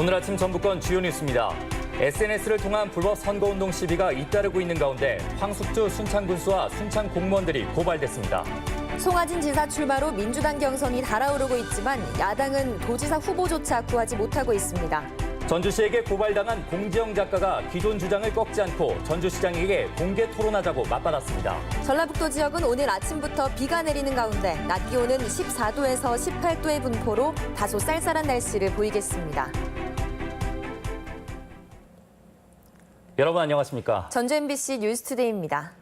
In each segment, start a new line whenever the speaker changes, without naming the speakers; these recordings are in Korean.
오늘 아침 전북권 주요 뉴스입니다. SNS를 통한 불법 선거운동 시비가 잇따르고 있는 가운데 황숙주 순창군수와 순창 공무원들이 고발됐습니다.
송하진 지사 출마로 민주당 경선이 달아오르고 있지만 야당은 도지사 후보조차 구하지 못하고 있습니다.
전주시에게 고발당한 공지영 작가가 기존 주장을 꺾지 않고 전주시장에게 공개 토론하자고 맞받았습니다.
전라북도 지역은 오늘 아침부터 비가 내리는 가운데 낮 기온은 14도에서 18도의 분포로 다소 쌀쌀한 날씨를 보이겠습니다.
여러분 안녕하십니까?
전주 MBC 뉴스투데이입니다.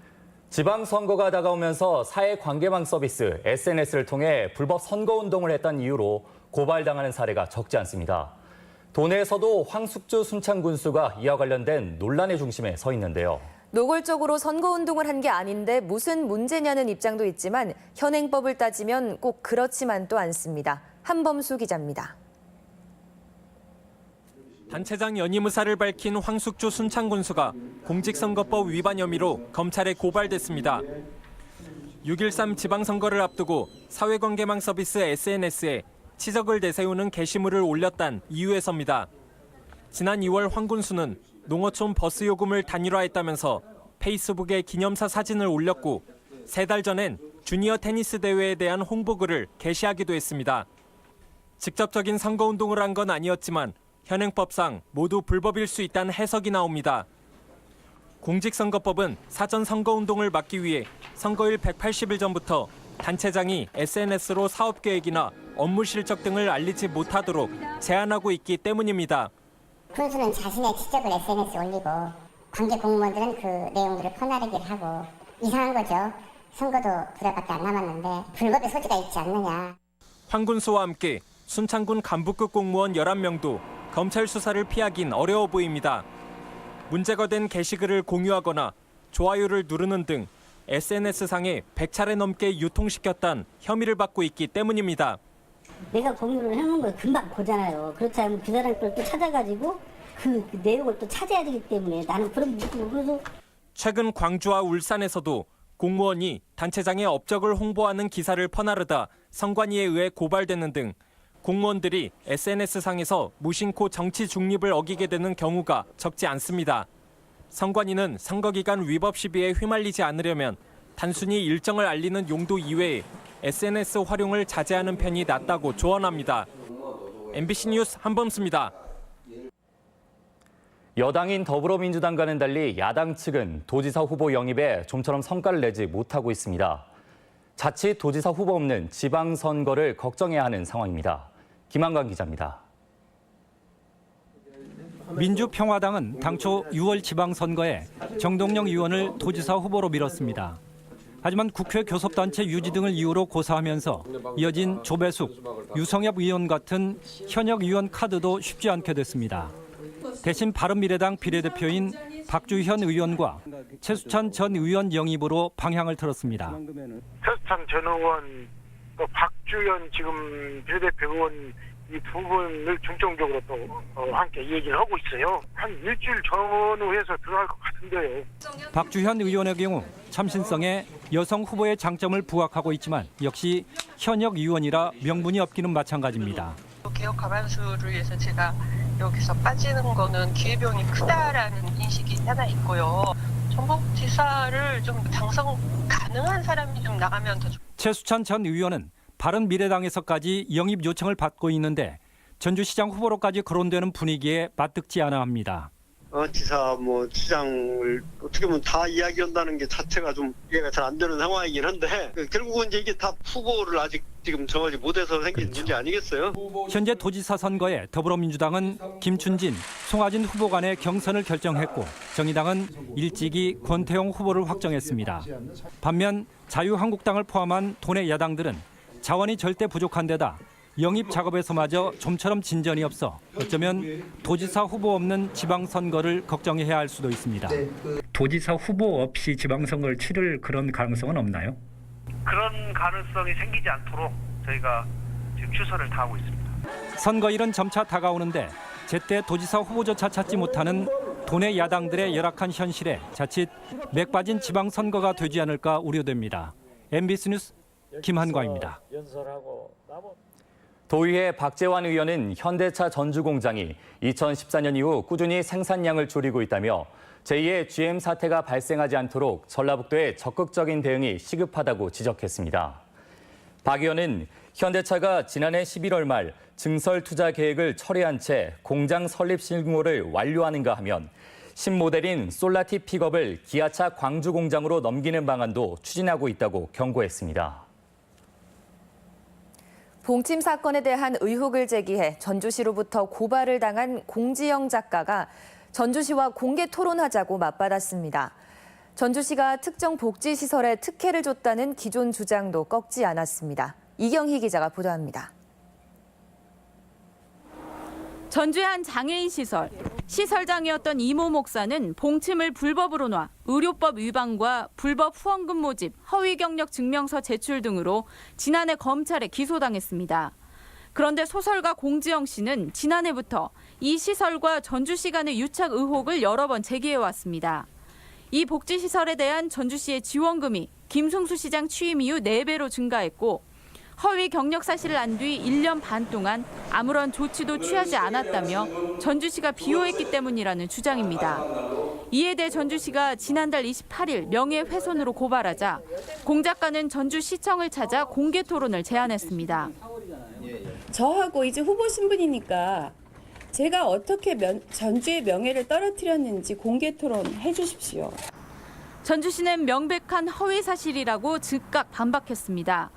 지방선거가 다가오면서 사회관계망 서비스 SNS를 통해 불법 선거운동을 했다는 이유로 고발당하는 사례가 적지 않습니다. 도내에서도 황숙주 순창군수가 이와 관련된 논란의 중심에 서 있는데요.
노골적으로 선거운동을 한 게 아닌데 무슨 문제냐는 입장도 있지만 현행법을 따지면 꼭 그렇지만도 않습니다. 한범수 기자입니다.
단체장 연임 의사를 밝힌 황숙주 순창군수가 공직선거법 위반 혐의로 검찰에 고발됐습니다. 6.13 지방선거를 앞두고 사회관계망 서비스 SNS에 치적을 내세우는 게시물을 올렸단 이유에서입니다. 지난 2월 황 군수는 농어촌 버스 요금을 단일화했다면서 페이스북에 기념사 사진을 올렸고 3달 전엔 주니어 테니스 대회에 대한 홍보글을 게시하기도 했습니다. 직접적인 선거운동을 한 건 아니었지만 현행법상 모두 불법일 수 있다는 해석이 나옵니다. 공직선거법은 사전 선거운동을 막기 위해 선거일 180일 전부터 단체장이 SNS로 사업계획이나 업무 실적 등을 알리지 못하도록 제한하고 있기 때문입니다.
군수는 자신의 지적을 SNS에 올리고 관계 공무원들은 그 내용들을 퍼나르기를 하고 이상한 거죠. 선거도 두 달밖에 안 남았는데 불법의 소지가 있지 않느냐.
황 군수와 함께 순창군 간부급 공무원 11명도 검찰 수사를 피하긴 어려워 보입니다. 문제가 된 게시글을 공유하거나 좋아요를 누르는 등 SNS상에 100차례 넘게 유통시켰다는 혐의를 받고 있기 때문입니다.
내가 공유를 해놓은 걸 금방 보잖아요. 그렇지 않으면 그 사람 걸 또 찾아가지고 그 내용을 또 찾아야 되기 때문에 나는 그런 그래서
최근 광주와 울산에서도 공무원이 단체장의 업적을 홍보하는 기사를 퍼나르다 선관위에 의해 고발되는 등 공무원들이 SNS상에서 무심코 정치 중립을 어기게 되는 경우가 적지 않습니다. 선관위는 선거기간 위법 시비에 휘말리지 않으려면 단순히 일정을 알리는 용도 이외에 SNS 활용을 자제하는 편이 낫다고 조언합니다. MBC 뉴스 한범수입니다.
여당인 더불어민주당과는 달리 야당 측은 도지사 후보 영입에 좀처럼 성과를 내지 못하고 있습니다. 자칫 도지사 후보 없는 지방선거를 걱정해야 하는 상황입니다. 김한관 기자입니다.
민주평화당은 당초 6월 지방선거에 정동영 의원을 도지사 후보로 밀었습니다. 하지만 국회 교섭단체 유지 등을 이유로 고사하면서 이어진 조배숙, 유성엽 의원 같은 현역 의원 카드도 쉽지 않게 됐습니다. 대신 바른미래당 비례대표인 박주현 의원과 최수찬 전 의원 영입으로 방향을 틀었습니다.
최수찬 전 의원, 또 박주현 지금 비례대표 의원 이 두 분을 중점적으로 또 함께 얘기를 하고 있어요. 한 일주일 전후에서 들어갈 것 같은데요.
박주현 의원의 경우 참신성에 여성 후보의 장점을 부각하고 있지만 역시 현역 의원이라 명분이 없기는 마찬가지입니다.
개혁 과반수를 위해서 제가 여기서 빠지는 거는 기회비용이 크다라는 인식이 하나 있고요. 전북지사를 좀 당선 가능한 사람이 좀 나가면 더 좋겠습니다.
최수찬 전 의원은 바른미래당에서까지 영입 요청을 받고 있는데 전주시장 후보로까지 거론되는 분위기에 맞듣지 않아 합니다.
지사 시장을 어떻게 보면 다 이야기한다는 게 자체가 좀 이해가 잘 안 되는 상황이긴 한데 결국은 이제 이게 다 후보를 아직 지금 정하지 못해서 생긴 문제 아니겠어요?
현재 도지사 선거에 더불어민주당은 김춘진, 송하진 후보 간의 경선을 결정했고 정의당은 일찍이 권태용 후보를 확정했습니다. 반면 자유한국당을 포함한 도내 야당들은 자원이 절대 부족한 데다 영입 작업에서마저 좀처럼 진전이 없어 어쩌면 도지사 후보 없는 지방선거를 걱정해야 할 수도 있습니다.
도지사 후보 없이 지방선거를 치를 그런 가능성은 없나요?
그런 가능성이 생기지 않도록 저희가 지금 최선을 다하고 있습니다.
선거일은 점차 다가오는데 제때 도지사 후보조차 찾지 못하는 도내 야당들의 열악한 현실에 자칫 맥 빠진 지방선거가 되지 않을까 우려됩니다. MBC 뉴스 김한광입니다.
도의회 박재환 의원은 현대차 전주 공장이 2014년 이후 꾸준히 생산량을 줄이고 있다며 제2의 GM 사태가 발생하지 않도록 전라북도의 적극적인 대응이 시급하다고 지적했습니다. 박 의원은 현대차가 지난해 11월 말 증설 투자 계획을 철회한 채 공장 설립 신고를 완료하는가 하면 신모델인 솔라티 픽업을 기아차 광주 공장으로 넘기는 방안도 추진하고 있다고 경고했습니다.
봉침 사건에 대한 의혹을 제기해 전주시로부터 고발을 당한 공지영 작가가 전주시와 공개 토론하자고 맞받았습니다. 전주시가 특정 복지시설에 특혜를 줬다는 기존 주장도 꺾지 않았습니다. 이경희 기자가 보도합니다.
전주의 한 장애인 시설장이었던 이모 목사는 봉침을 불법으로 놔 의료법 위반과 불법 후원금 모집, 허위 경력 증명서 제출 등으로 지난해 검찰에 기소당했습니다. 그런데 소설가 공지영 씨는 지난해부터 이 시설과 전주시 간의 유착 의혹을 여러 번 제기해왔습니다. 이 복지시설에 대한 전주시의 지원금이 김승수 시장 취임 이후 4배로 증가했고 허위 경력 사실을 안 뒤 1년 반 동안 아무런 조치도 취하지 않았다며 전주시가 비호했기 때문이라는 주장입니다. 이에 대해 전주시가 지난달 28일 명예훼손으로 고발하자 공 작가는 전주시청을 찾아 공개 토론을 제안했습니다.
저하고 이제 후보 신분이니까 제가 어떻게 전주의 명예를 떨어뜨렸는지 공개 토론해 주십시오.
전주시는 명백한 허위 사실이라고 즉각 반박했습니다.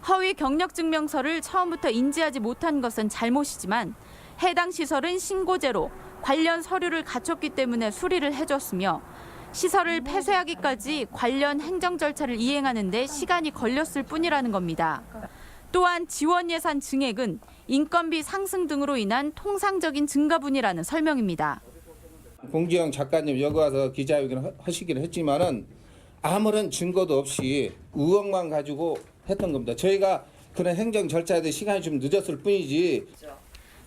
허위 경력 증명서를 처음부터 인지하지 못한 것은 잘못이지만 해당 시설은 신고제로 관련 서류를 갖췄기 때문에 수리를 해줬으며 시설을 폐쇄하기까지 관련 행정 절차를 이행하는 데 시간이 걸렸을 뿐이라는 겁니다. 또한 지원 예산 증액은 인건비 상승 등으로 인한 통상적인 증가분이라는 설명입니다.
공지영 작가님 여기 와서 기자회견 하시기는 했지만은 아무런 증거도 없이 의혹만 가지고 했던 겁니다. 저희가 그런 행정 절차에 대해 시간이 좀 늦었을 뿐이지.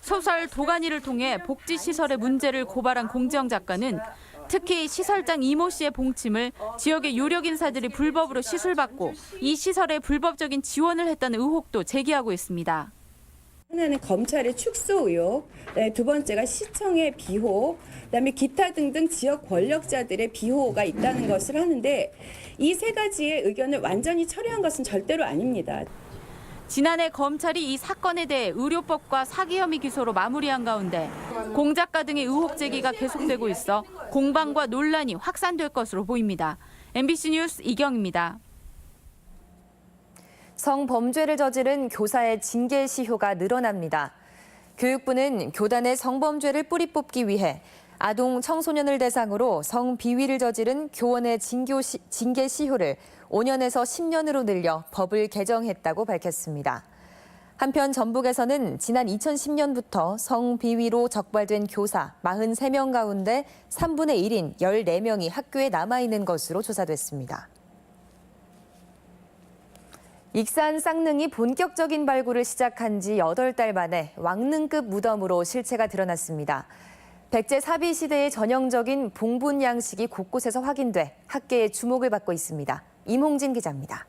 소설 도가니를 통해 복지시설의 문제를 고발한 공지영 작가는 특히 시설장 이모 씨의 봉침을 지역의 유력 인사들이 불법으로 시술받고 이 시설에 불법적인 지원을 했다는 의혹도 제기하고 있습니다.
하나는 검찰의 축소 의혹, 두 번째가 시청의 비호, 그다음에 기타 등등 지역 권력자들의 비호가 있다는 것을 하는데 이 세 가지의 의견을 완전히 철회한 것은 절대로 아닙니다.
지난해 검찰이 이 사건에 대해 의료법과 사기 혐의 기소로 마무리한 가운데 공 작가 등의 의혹 제기가 계속되고 있어 공방과 논란이 확산될 것으로 보입니다. MBC 뉴스 이경입니다.
성범죄를 저지른 교사의 징계 시효가 늘어납니다. 교육부는 교단의 성범죄를 뿌리 뽑기 위해 아동 청소년을 대상으로 성비위를 저지른 교원의 징계 시효를 5년에서 10년으로 늘려 법을 개정했다고 밝혔습니다. 한편 전북에서는 지난 2010년부터 성비위로 적발된 교사 43명 가운데 3분의 1인 14명이 학교에 남아있는 것으로 조사됐습니다. 익산 쌍능이 본격적인 발굴을 시작한 지 8달 만에 왕릉급 무덤으로 실체가 드러났습니다. 백제 사비 시대의 전형적인 봉분 양식이 곳곳에서 확인돼 학계의 주목을 받고 있습니다. 임홍진 기자입니다.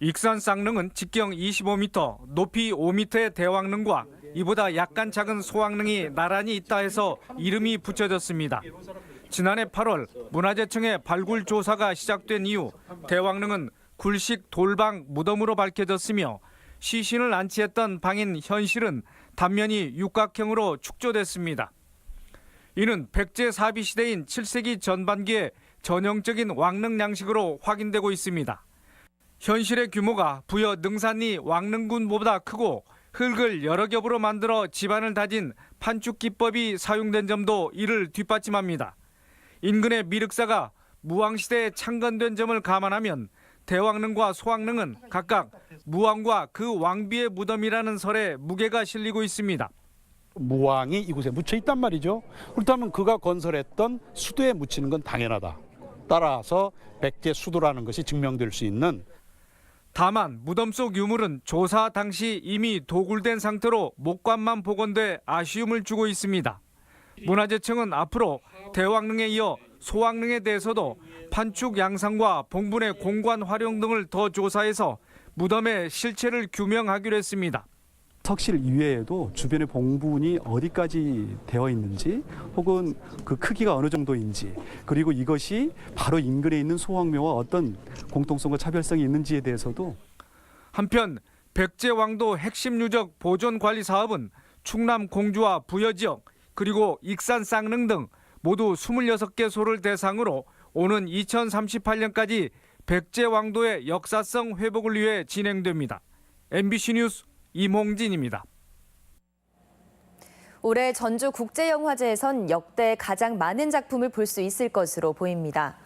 익산 쌍릉은 직경 25m, 높이 5m의 대왕릉과 이보다 약간 작은 소왕릉이 나란히 있다 해서 이름이 붙여졌습니다. 지난해 8월 문화재청의 발굴 조사가 시작된 이후 대왕릉은 굴식 돌방 무덤으로 밝혀졌으며 시신을 안치했던 방인 현실은 단면이 육각형으로 축조됐습니다. 이는 백제 사비 시대인 7세기 전반기의 전형적인 왕릉 양식으로 확인되고 있습니다. 현실의 규모가 부여 능산리 왕릉군보다 크고 흙을 여러 겹으로 만들어 지반을 다진 판축 기법이 사용된 점도 이를 뒷받침합니다. 인근의 미륵사가 무왕시대에 창건된 점을 감안하면 대왕릉과 소왕릉은 각각 무왕과 그 왕비의 무덤이라는 설에 무게가 실리고 있습니다.
무왕이 이곳에 묻혀 있단 말이죠. 그렇다면 그가 건설했던 수도에 묻히는 건 당연하다. 따라서 백제 수도라는 것이 증명될 수 있는.
다만 무덤 속 유물은 조사 당시 이미 도굴된 상태로 목관만 복원돼 아쉬움을 주고 있습니다. 문화재청은 앞으로 대왕릉에 이어 소왕릉에 대해서도 판축 양상과 봉분의 공관 활용 등을 더 조사해서 무덤의 실체를 규명하기로 했습니다.
석실 이외에도 주변의 봉분이 어디까지 되어 있는지 혹은 그 크기가 어느 정도인지 그리고 이것이 바로 인근에 있는 소황묘와 어떤 공통성과 차별성이 있는지에 대해서도
한편 백제왕도 핵심 유적 보존 관리 사업은 충남 공주와 부여 지역 그리고 익산 쌍릉 등 모두 26개 소를 대상으로 오는 2038년까지 백제왕도의 역사성 회복을 위해 진행됩니다. MBC 뉴스 임홍진입니다.
올해 전주국제영화제에선 역대 가장 많은 작품을 볼 수 있을 것으로 보입니다.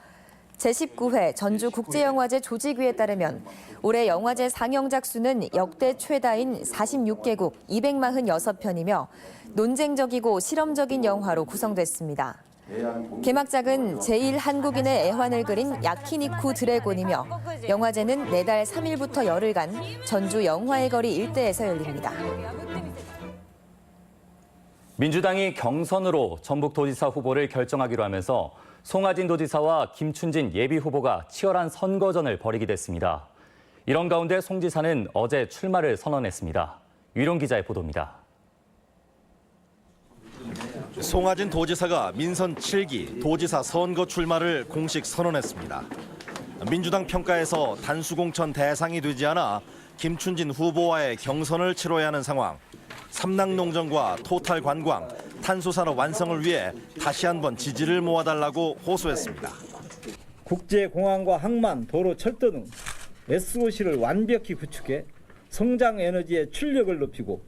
제19회 전주국제영화제 조직위에 따르면 올해 영화제 상영작 수는 역대 최다인 46개국 246편이며 논쟁적이고 실험적인 영화로 구성됐습니다. 개막작은 제1한국인의 애환을 그린 야키니쿠 드래곤이며 영화제는 내달 3일부터 열흘간 전주 영화의 거리 일대에서 열립니다.
민주당이 경선으로 전북도지사 후보를 결정하기로 하면서 송하진 도지사와 김춘진 예비후보가 치열한 선거전을 벌이게 됐습니다. 이런 가운데 송 지사는 어제 출마를 선언했습니다. 유룡 기자의 보도입니다.
송하진 도지사가 민선 7기 도지사 선거 출마를 공식 선언했습니다. 민주당 평가에서 단수공천 대상이 되지 않아 김춘진 후보와의 경선을 치러야 하는 상황. 삼락농정과 토탈 관광, 탄소산업 완성을 위해 다시 한번 지지를 모아달라고 호소했습니다.
국제공항과 항만, 도로, 철도 등 SOC를 완벽히 구축해 성장 에너지의 출력을 높이고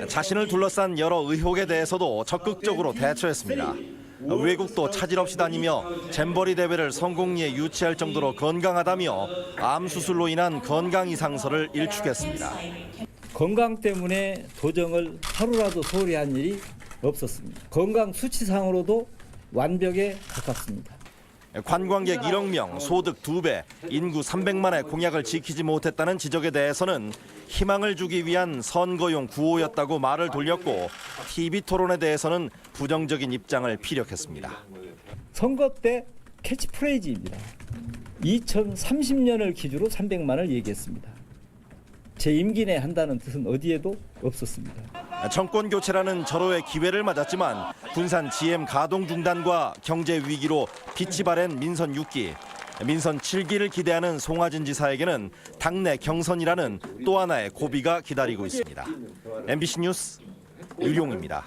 자신을 둘러싼 여러 의혹에 대해서도 적극적으로 대처했습니다. 외국도 차질 없이 다니며 잼버리 대회를 성공리에 유치할 정도로 건강하다며 암 수술로 인한 건강 이상설을 일축했습니다.
건강 때문에 도정을 하루라도 소홀히 한 일이 없었습니다. 건강 수치상으로도 완벽에 가깝습니다.
관광객 1억 명, 소득 2배, 인구 300만의 공약을 지키지 못했다는 지적에 대해서는 희망을 주기 위한 선거용 구호였다고 말을 돌렸고 TV 토론에 대해서는 부정적인 입장을 피력했습니다.
선거 때 캐치프레이즈입니다. 2030년을 기준으로 300만을 얘기했습니다. 제 임기 내에 한다는 뜻은 어디에도 없었습니다.
정권 교체라는 절호의 기회를 맞았지만 군산 GM 가동 중단과 경제 위기로 빛이 바랜 민선 6기, 민선 7기를 기대하는 송하진 지사에게는 당내 경선이라는 또 하나의 고비가 기다리고 있습니다. MBC 뉴스 유룡입니다.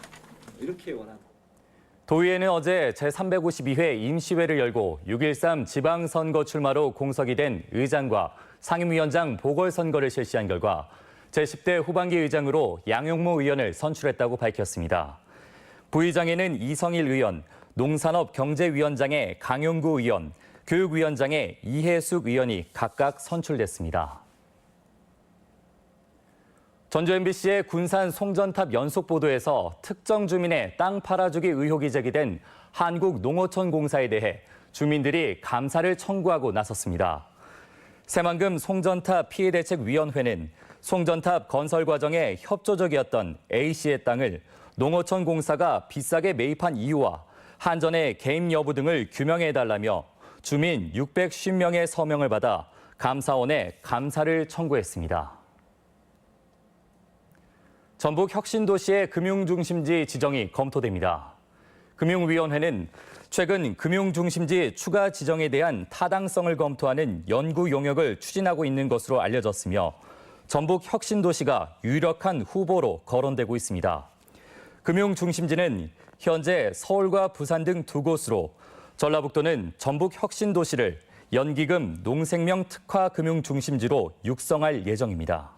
도의회는 어제 제352회 임시회를 열고 6.13 지방선거 출마로 공석이 된 의장과 상임위원장 보궐선거를 실시한 결과 제10대 후반기 의장으로 양용모 의원을 선출했다고 밝혔습니다. 부의장에는 이성일 의원, 농산업경제위원장에 강용구 의원, 교육위원장에 이해숙 의원이 각각 선출됐습니다. 전주 MBC의 군산 송전탑 연속보도에서 특정 주민의 땅 팔아주기 의혹이 제기된 한국농어촌공사에 대해 주민들이 감사를 청구하고 나섰습니다. 새만금 송전탑 피해대책위원회는 송전탑 건설 과정에 협조적이었던 A씨의 땅을 농어촌공사가 비싸게 매입한 이유와 한전의 개입 여부 등을 규명해달라며 주민 650명의 서명을 받아 감사원에 감사를 청구했습니다. 전북 혁신도시의 금융중심지 지정이 검토됩니다. 금융위원회는 최근 금융중심지 추가 지정에 대한 타당성을 검토하는 연구 용역을 추진하고 있는 것으로 알려졌으며 전북 혁신도시가 유력한 후보로 거론되고 있습니다. 금융중심지는 현재 서울과 부산 등 두 곳으로 전라북도는 전북 혁신도시를 연기금 농생명 특화 금융중심지로 육성할 예정입니다.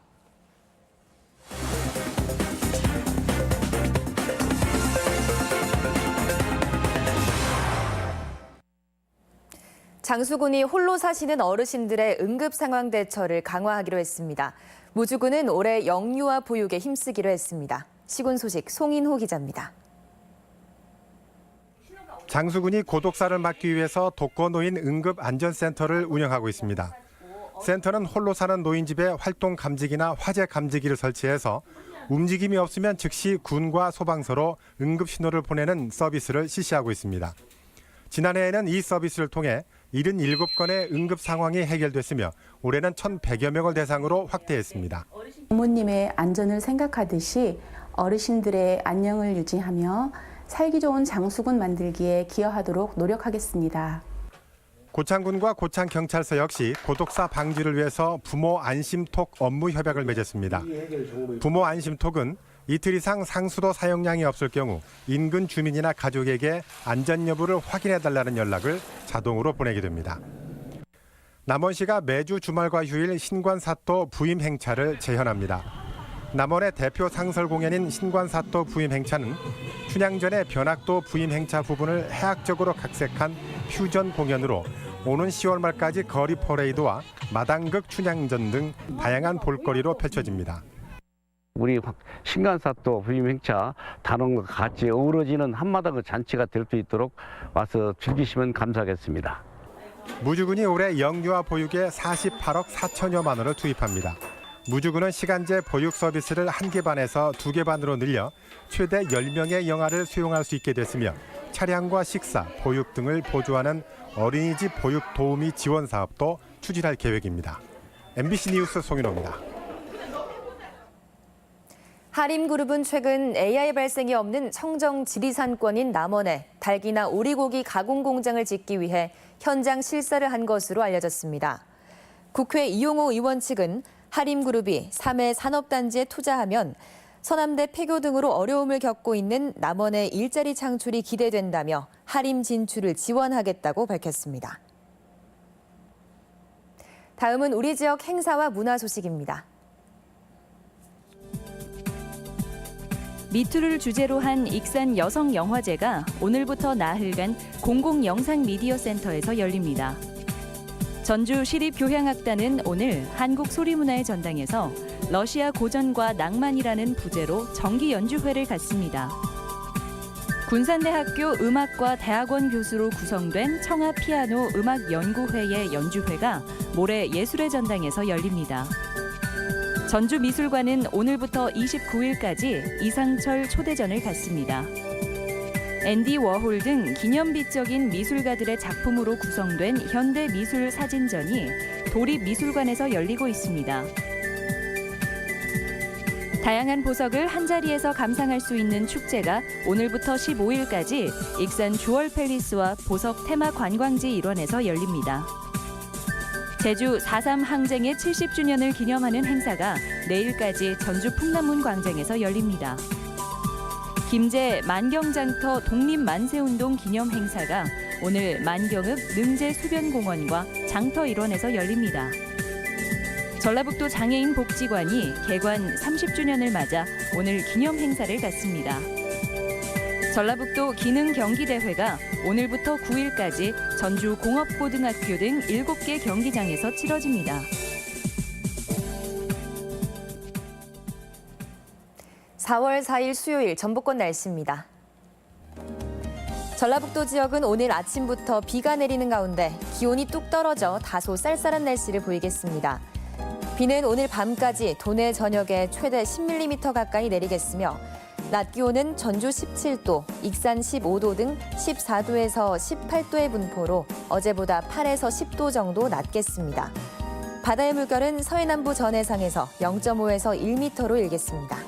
장수군이 홀로 사시는 어르신들의 응급 상황 대처를 강화하기로 했습니다. 무주군은 올해 영유아 보육에 힘쓰기로 했습니다. 시군 소식 송인호 기자입니다.
장수군이 고독사를 막기 위해서 독거노인 응급안전센터를 운영하고 있습니다. 센터는 홀로 사는 노인 집에 활동 감지기나 화재 감지기를 설치해서 움직임이 없으면 즉시 군과 소방서로 응급 신호를 보내는 서비스를 실시하고 있습니다. 지난해에는 이 서비스를 통해 77건의 응급 상황이 해결됐으며 올해는 1,100여 명을 대상으로 확대했습니다.
부모님의 안전을 생각하듯이 어르신들의 안녕을 유지하며 살기 좋은 장수군 만들기에 기여하도록 노력하겠습니다.
고창군과 고창경찰서 역시 고독사 방지를 위해서 부모 안심톡 업무 협약을 맺었습니다. 부모 안심톡은 이틀 이상 상수도 사용량이 없을 경우 인근 주민이나 가족에게 안전 여부를 확인해달라는 연락을 자동으로 보내게 됩니다. 남원시가 매주 주말과 휴일 신관사또 부임 행차를 재현합니다. 남원의 대표 상설 공연인 신관사또 부임 행차는 춘향전의 변학도 부임 행차 부분을 해학적으로 각색한 퓨전 공연으로 오는 10월 말까지 거리 퍼레이드와 마당극 춘향전 등 다양한 볼거리로 펼쳐집니다.
우리 신관사또 부임 행차 단원과 같이 어우러지는 한마당 잔치가 될 수 있도록 와서 즐기시면 감사하겠습니다.
무주군이 올해 영유아 보육에 48억 4천여만 원을 투입합니다. 무주군은 시간제 보육 서비스를 1개 반에서 2개 반으로 늘려 최대 10명의 영아를 수용할 수 있게 됐으며 차량과 식사, 보육 등을 보조하는 어린이집 보육 도우미 지원 사업도 추진할 계획입니다. MBC 뉴스 송인호입니다.
하림그룹은 최근 AI 발생이 없는 청정 지리산권인 남원에 닭이나 오리고기 가공 공장을 짓기 위해 현장 실사를 한 것으로 알려졌습니다. 국회 이용호 의원 측은 하림그룹이 3회 산업단지에 투자하면 서남대 폐교 등으로 어려움을 겪고 있는 남원의 일자리 창출이 기대된다며 하림 진출을 지원하겠다고 밝혔습니다. 다음은 우리 지역 행사와 문화 소식입니다.
미투를 주제로 한 익산 여성영화제가 오늘부터 나흘간 공공영상미디어센터에서 열립니다. 전주 시립교향악단은 오늘 한국소리문화의 전당에서 러시아 고전과 낭만이라는 부제로 정기 연주회를 갖습니다. 군산대학교 음악과 대학원 교수로 구성된 청하피아노 음악연구회의 연주회가 모레 예술의 전당에서 열립니다. 전주미술관은 오늘부터 29일까지 이상철 초대전을 갖습니다. 앤디 워홀 등 기념비적인 미술가들의 작품으로 구성된 현대미술 사진전이 도립미술관에서 열리고 있습니다. 다양한 보석을 한자리에서 감상할 수 있는 축제가 오늘부터 15일까지 익산 주얼팰리스와 보석 테마 관광지 일원에서 열립니다. 제주 4.3 항쟁의 70주년을 기념하는 행사가 내일까지 전주 풍남문 광장에서 열립니다. 김제 만경장터 독립만세운동 기념 행사가 오늘 만경읍 능제수변공원과 장터 일원에서 열립니다. 전라북도 장애인 복지관이 개관 30주년을 맞아 오늘 기념 행사를 갖습니다. 전라북도 기능경기대회가 오늘부터 9일까지 전주 공업고등학교 등 7개 경기장에서 치러집니다.
(4월 4일) 수요일 전북권 날씨입니다. 전라북도 지역은 오늘 아침부터 비가 내리는 가운데 기온이 뚝 떨어져 다소 쌀쌀한 날씨를 보이겠습니다. 비는 오늘 밤까지 도내 전역에 최대 10mm 가까이 내리겠으며 낮 기온은 전주 17도, 익산 15도 등 14도에서 18도의 분포로 어제보다 8에서 10도 정도 낮겠습니다. 바다의 물결은 서해남부 전해상에서 0.5에서 1m로 일겠습니다.